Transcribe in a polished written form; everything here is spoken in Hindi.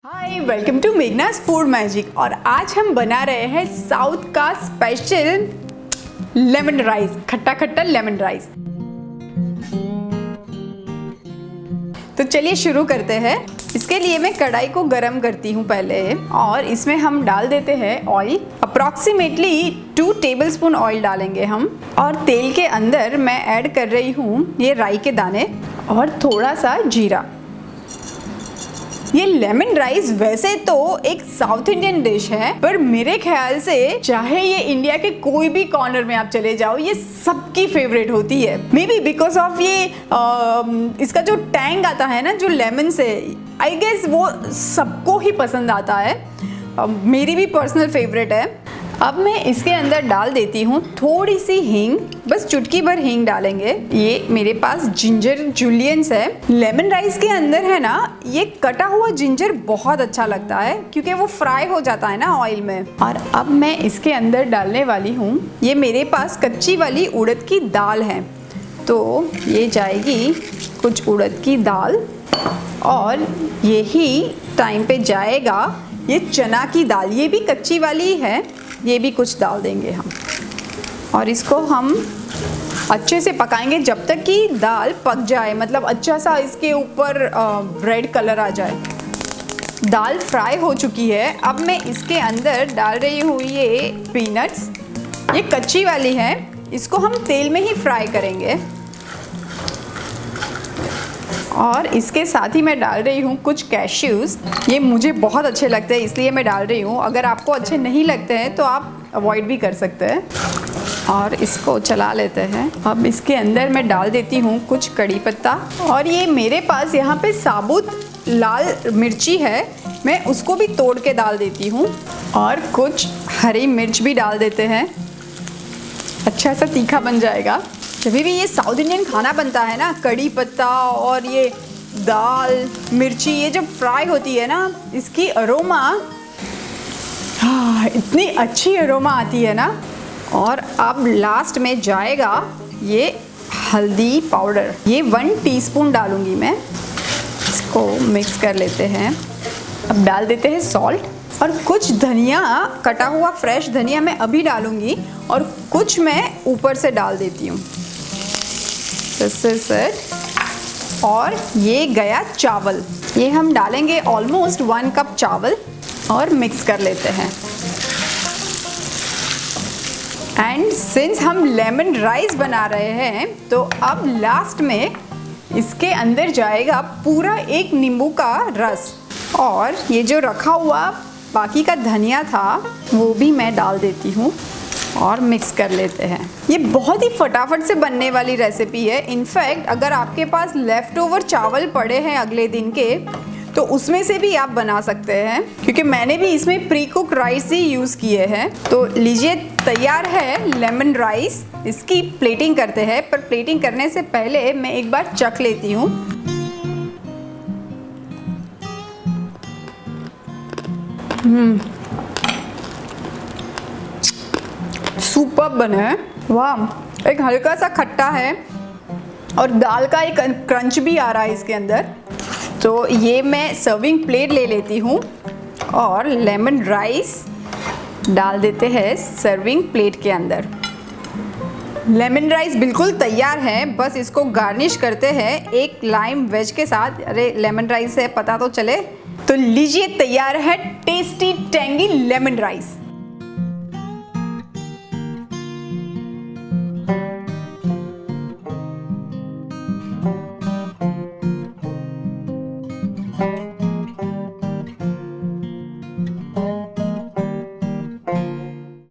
Hi, welcome to Meghna's food magic. और आज हम बना रहे हैं साउथ का स्पेशल लेमन राइस, खट्टा खट्टा लेमन राइस। तो चलिए शुरू करते हैं। इसके लिए मैं कढ़ाई को गरम करती हूँ पहले, और इसमें हम डाल देते हैं ऑयल। अप्रॉक्सीमेटली 2 टेबलस्पून ऑयल डालेंगे हम। और तेल के अंदर मैं ऐड कर रही हूँ ये राई के दाने और थोड़ा सा जीरा। ये लेमन राइस वैसे तो एक साउथ इंडियन डिश है, पर मेरे ख्याल से चाहे ये इंडिया के कोई भी कॉर्नर में आप चले जाओ, ये सबकी फेवरेट होती है। मे बी बिकॉज ऑफ ये इसका जो टैंग आता है ना, जो लेमन से, आई गेस वो सबको ही पसंद आता है। मेरी भी पर्सनल फेवरेट है। अब मैं इसके अंदर डाल देती हूँ थोड़ी सी हींग, बस चुटकी भर हींग डालेंगे। ये मेरे पास जिंजर जुलियंस है। लेमन राइस के अंदर है ना, ये कटा हुआ जिंजर बहुत अच्छा लगता है क्योंकि वो फ्राई हो जाता है ना ऑयल में। और अब मैं इसके अंदर डालने वाली हूँ, ये मेरे पास कच्ची वाली उड़द की दाल है, तो ये जाएगी कुछ उड़द की दाल। और यही टाइम पे जाएगा ये चना की दाल, ये भी कच्ची वाली है, ये भी कुछ डाल देंगे हम। और इसको हम अच्छे से पकाएंगे जब तक कि दाल पक जाए, मतलब अच्छा सा इसके ऊपर रेड कलर आ जाए। दाल फ्राई हो चुकी है। अब मैं इसके अंदर डाल रही हूँ ये पीनट्स, ये कच्ची वाली है, इसको हम तेल में ही फ्राई करेंगे। और इसके साथ ही मैं डाल रही हूँ कुछ कैश्यूज़। ये मुझे बहुत अच्छे लगते हैं इसलिए मैं डाल रही हूँ। अगर आपको अच्छे नहीं लगते हैं तो आप अवॉइड भी कर सकते हैं। और इसको चला लेते हैं। अब इसके अंदर मैं डाल देती हूँ कुछ कड़ी पत्ता, और ये मेरे पास यहाँ पे साबुत लाल मिर्ची है, मैं उसको भी तोड़ के डाल देती हूँ। और कुछ हरी मिर्च भी डाल देते हैं, अच्छा सा तीखा बन जाएगा। जब भी ये साउथ इंडियन खाना बनता है ना, कड़ी पत्ता और ये दाल मिर्ची ये जब फ्राई होती है ना, इसकी अरोमा, इतनी अच्छी अरोमा आती है ना। और अब लास्ट में जाएगा ये हल्दी पाउडर, ये 1 टीस्पून डालूंगी मैं। इसको मिक्स कर लेते हैं। अब डाल देते हैं सॉल्ट, और कुछ धनिया, कटा हुआ फ्रेश धनिया मैं अभी डालूंगी, और कुछ मैं ऊपर से डाल देती हूँ। और ये गया चावल, ये हम डालेंगे ऑलमोस्ट 1 कप चावल, और मिक्स कर लेते हैं। एंड सिंस हम लेमन राइस बना रहे हैं, तो अब लास्ट में इसके अंदर जाएगा पूरा 1 नींबू का रस। और ये जो रखा हुआ बाकी का धनिया था वो भी मैं डाल देती हूँ, और मिक्स कर लेते हैं। ये बहुत ही फटाफट से बनने वाली रेसिपी है। इनफैक्ट अगर आपके पास लेफ़्ट ओवर चावल पड़े हैं अगले दिन के, तो उसमें से भी आप बना सकते हैं, क्योंकि मैंने भी इसमें प्री कुक राइस ही यूज़ किए हैं। तो लीजिए, तैयार है लेमन राइस। इसकी प्लेटिंग करते हैं, पर प्लेटिंग करने से पहले मैं एक बार चख लेती हूँ। सुपर बना है, वाह। एक हल्का सा खट्टा है और दाल का एक क्रंच भी आ रहा है इसके अंदर। तो ये मैं सर्विंग प्लेट ले लेती हूँ, और लेमन राइस डाल देते हैं सर्विंग प्लेट के अंदर। लेमन राइस बिल्कुल तैयार है, बस इसको गार्निश करते हैं एक लाइम वेज के साथ। अरे लेमन राइस है, पता तो चले। तो लीजिए, तैयार है टेस्टी टैंगी लेमन राइस।